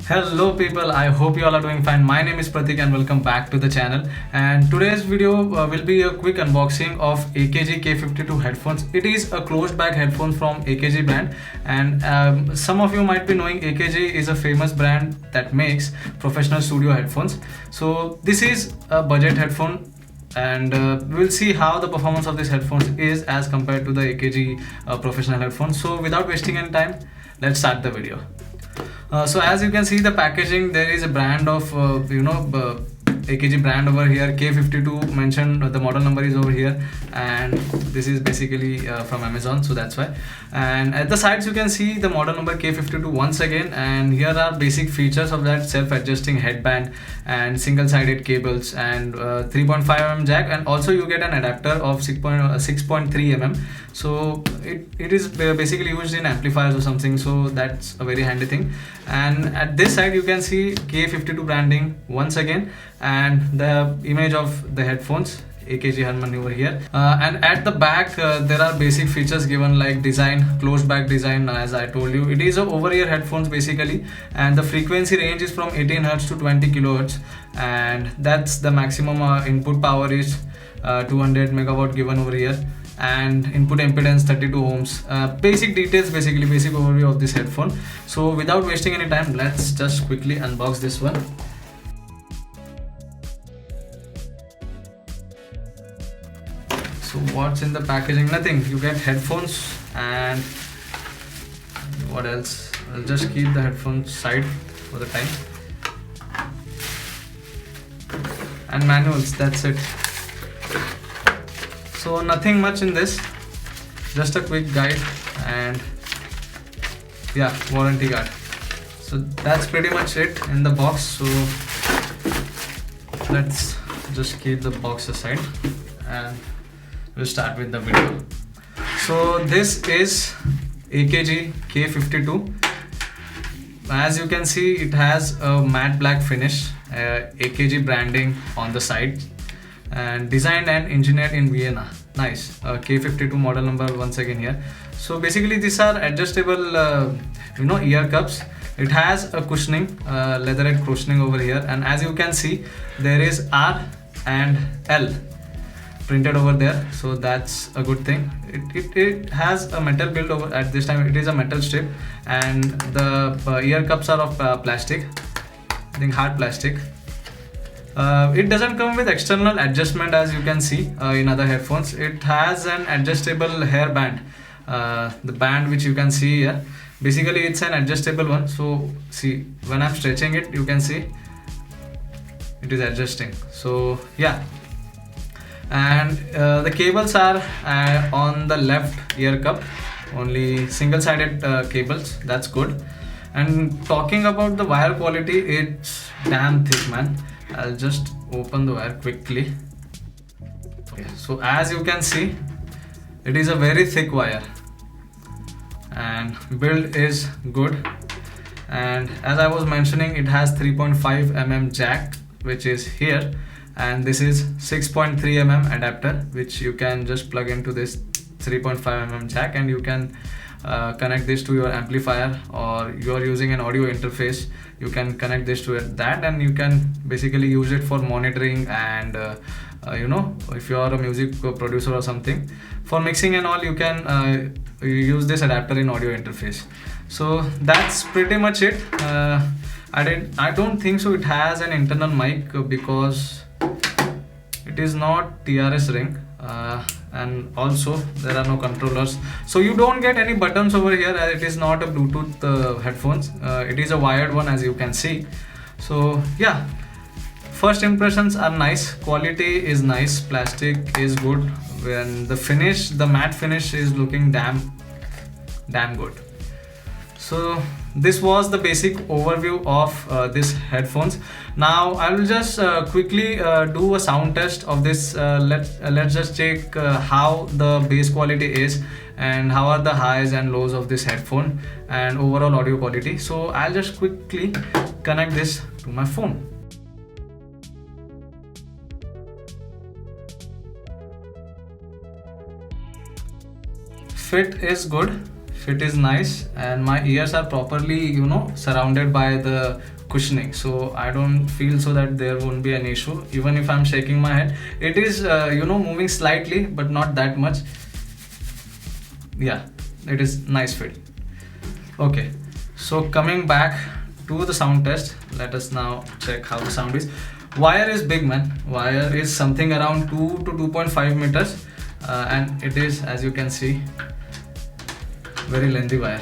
Hello people, I hope you all are doing fine. My name is Pratik and welcome back to the channel. And today's video will be a quick unboxing of AKG K52 headphones. It is a closed bag headphone from AKG brand, and some of you might be knowing AKG is a famous brand that makes professional studio headphones. So this is a budget headphone, and we'll see how the performance of this headphones is as compared to the AKG professional headphones. So without wasting any time, let's start the video. So as you can see the packaging, there is a brand of AKG brand over here, K52 mentioned, the model number is over here, and this is basically from Amazon, so that's why. And at the sides you can see the model number K52 once again, and here are basic features of that: self-adjusting headband and single-sided cables and 3.5 mm jack, and also you get an adapter of 6.3 mm. So it is basically used in amplifiers or something, so that's a very handy thing. And at this side you can see K52 branding once again, and the image of the headphones AKG Harman over here. And at the back there are basic features given like design, closed back design. As I told you, it is a over-ear headphones basically, and the frequency range is from 18 Hz to 20 kilohertz, and that's the maximum input power is 200 megawatt given over here, and input impedance 32 ohms. Basic details, basically basic overview of this headphone. So without wasting any time, let's just quickly unbox this one. So what's in the packaging? Nothing. You get headphones, and what else? I'll just keep the headphones side for the time, and manuals, that's it. So nothing much in this, just a quick guide and yeah, warranty card. So that's pretty much it in the box. So let's just keep the box aside and we'll start with the video. So this is AKG K52. As you can see, it has a matte black finish, AKG branding on the side, and designed and engineered in Vienna. Nice. K52 model number once again here. So basically these are adjustable ear cups. It has a cushioning, leatherette cushioning over here, and as you can see there is R and L printed over there, so that's a good thing. It has a metal build over at this time. It is a metal strip, and the ear cups are of plastic, I think hard plastic. It doesn't come with external adjustment as you can see in other headphones. It has an adjustable hair band, the band which you can see here. Basically it's an adjustable one, so see when I'm stretching it, you can see it is adjusting. So yeah, and the cables are on the left ear cup, only single-sided cables, that's good. And talking about the wire quality, it's damn thick, man. I'll just open the wire quickly. Okay, so as you can see, it is a very thick wire, and build is good. And as I was mentioning, it has 3.5 mm jack, which is here, and this is 6.3 mm adapter, which you can just plug into this 3.5 mm jack, and you can connect this to your amplifier, or you are using an audio interface, you can connect this to that, and you can basically use it for monitoring, and if you are a music producer or something, for mixing and all, you can use this adapter in audio interface. So that's pretty much it. I don't think so it has an internal mic, because it is not TRS ring, and also there are no controllers, so you don't get any buttons over here. It is not a Bluetooth headphones, it is a wired one, as you can see. So yeah, first impressions are nice, quality is nice, plastic is good, when the finish, the matte finish is looking damn good. So this was the basic overview of this headphones. Now I will just quickly do a sound test of this. Let's just check how the bass quality is, and how are the highs and lows of this headphone, and overall audio quality. So I'll just quickly connect this to my phone. Fit is good. fit is nice, and my ears are properly, you know, surrounded by the cushioning, so I don't feel so that there won't be an issue. Even if I'm shaking my head, it is you know, moving slightly but not that much. Yeah, it is nice fit. Okay, so coming back to the sound test, let us now check how the sound is. Wire is big, man. Wire is something around 2 to 2.5 meters, and it is, as you can see, very lengthy wire,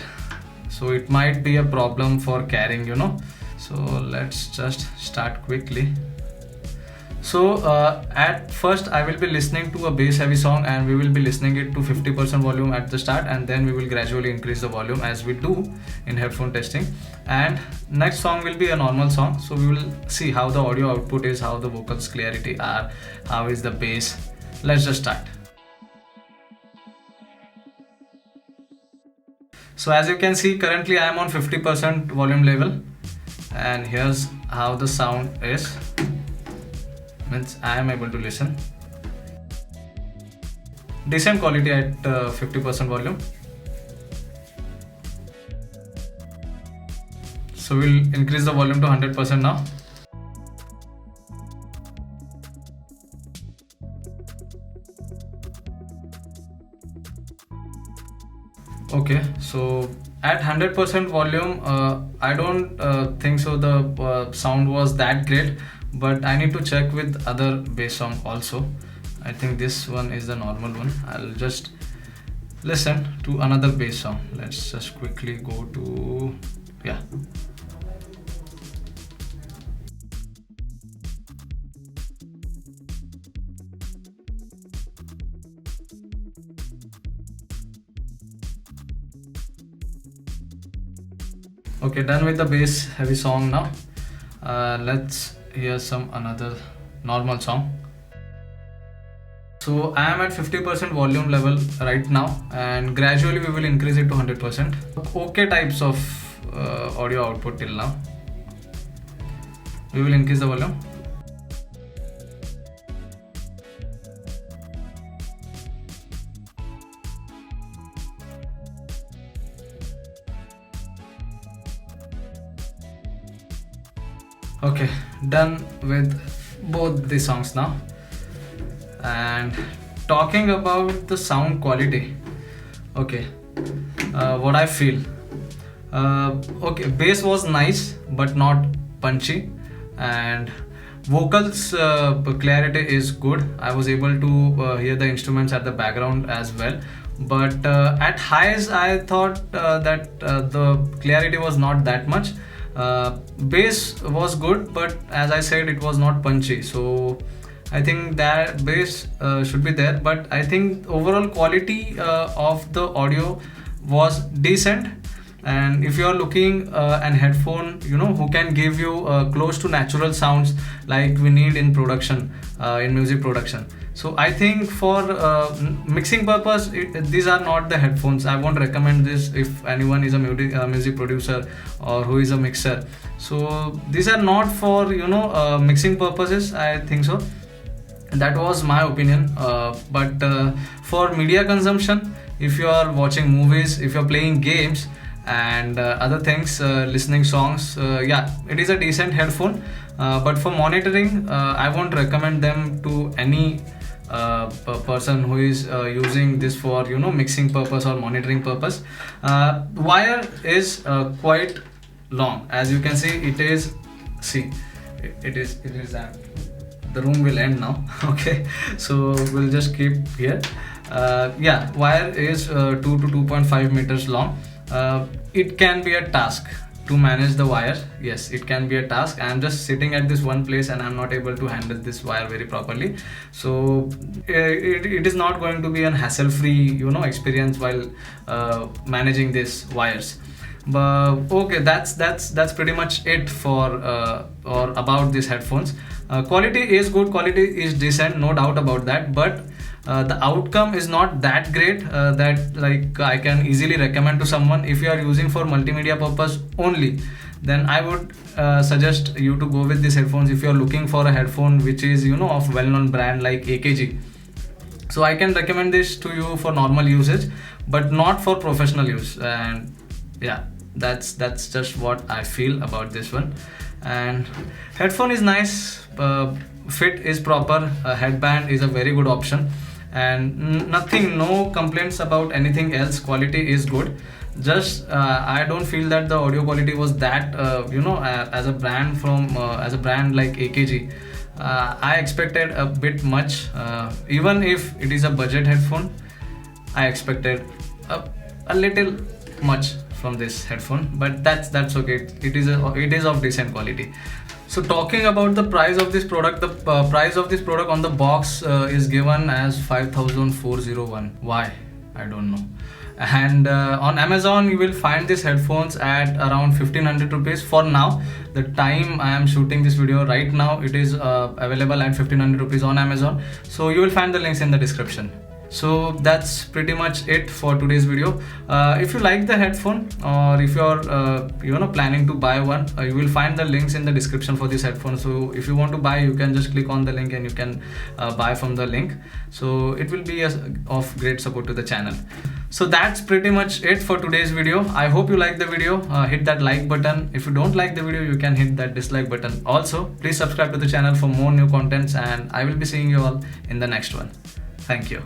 so it might be a problem for carrying, you know. So let's just start quickly. So at first I will be listening to a bass heavy song, and we will be listening it to 50% volume at the start, and then we will gradually increase the volume as we do in headphone testing. And next song will be a normal song, so we will see how the audio output is, how the vocals clarity are, how is the bass. Let's just start. So as you can see, currently I am on 50% volume level, and here's how the sound is. Means I am able to listen. Decent quality at 50% volume. So we'll increase the volume to 100% now. Okay, so at 100% volume, I don't think so the sound was that great, but I need to check with other bass song also. I think this one is the normal one. I'll just listen to another bass song. Let's just quickly go to, yeah. Okay, done with the bass heavy song now. Let's hear some another normal song. So I am at 50% volume level right now, and gradually we will increase it to 100%. Okay types of audio output till now. We will increase the volume. Okay, done with both the songs now. And talking about the sound quality, okay, what I feel, okay, bass was nice but not punchy, and vocals clarity is good. I was able to hear the instruments at the background as well, but at highs I thought that the clarity was not that much. Bass was good, but as I said, it was not punchy, so I think that bass should be there. But I think overall quality of the audio was decent, and if you are looking an headphone, you know, who can give you close to natural sounds like we need in production, in music production, so I think for mixing purpose, these are not the headphones. I won't recommend this if anyone is a music producer or who is a mixer. So these are not for, you know, mixing purposes, I think so. That was my opinion. But for media consumption, if you are watching movies, if you're playing games and other things, listening songs, yeah, it is a decent headphone. But for monitoring, I won't recommend them to any person who is using this for, you know, mixing purpose or monitoring purpose. Wire is quite long, as you can see. It is, see, it is the room will end now. Okay, so we'll just keep here. Yeah, wire is 2 to 2.5 meters long. It can be a task to manage the wire. Yes, it can be a task. I'm just sitting at this one place and I'm not able to handle this wire very properly, so it is not going to be an hassle-free, you know, experience while managing these wires. But okay, that's pretty much it for or about these headphones. Quality is good, quality is decent, no doubt about that, but the outcome is not that great that like I can easily recommend to someone. If you are using for multimedia purpose only, then I would suggest you to go with these headphones. If you are looking for a headphone which is, you know, of well-known brand like AKG, So I can recommend this to you for normal usage, but not for professional use. And yeah, that's just what I feel about this one. And headphone is nice, fit is proper, headband is a very good option, and nothing, no complaints about anything else. Quality is good. Just I don't feel that the audio quality was that as a brand like AKG, I expected a bit much. Even if it is a budget headphone, I expected a little much from this headphone, but that's okay. It is of decent quality. So talking about the price of this product, the price of this product on the box is given as 5,401. Why? I don't know. And on Amazon you will find these headphones at around 1,500 rupees for now. The time I am shooting this video right now, it is available at 1,500 rupees on Amazon. So you will find the links in the description. So that's pretty much it for today's video. If you like the headphone, or if you're planning to buy one, you will find the links in the description for this headphone. So if you want to buy, you can just click on the link and you can buy from the link. So it will be of great support to the channel. So that's pretty much it for today's video. I hope you like the video. Hit that like button. If you don't like the video, you can hit that dislike button. Also, please subscribe to the channel for more new contents, and I will be seeing you all in the next one. Thank you.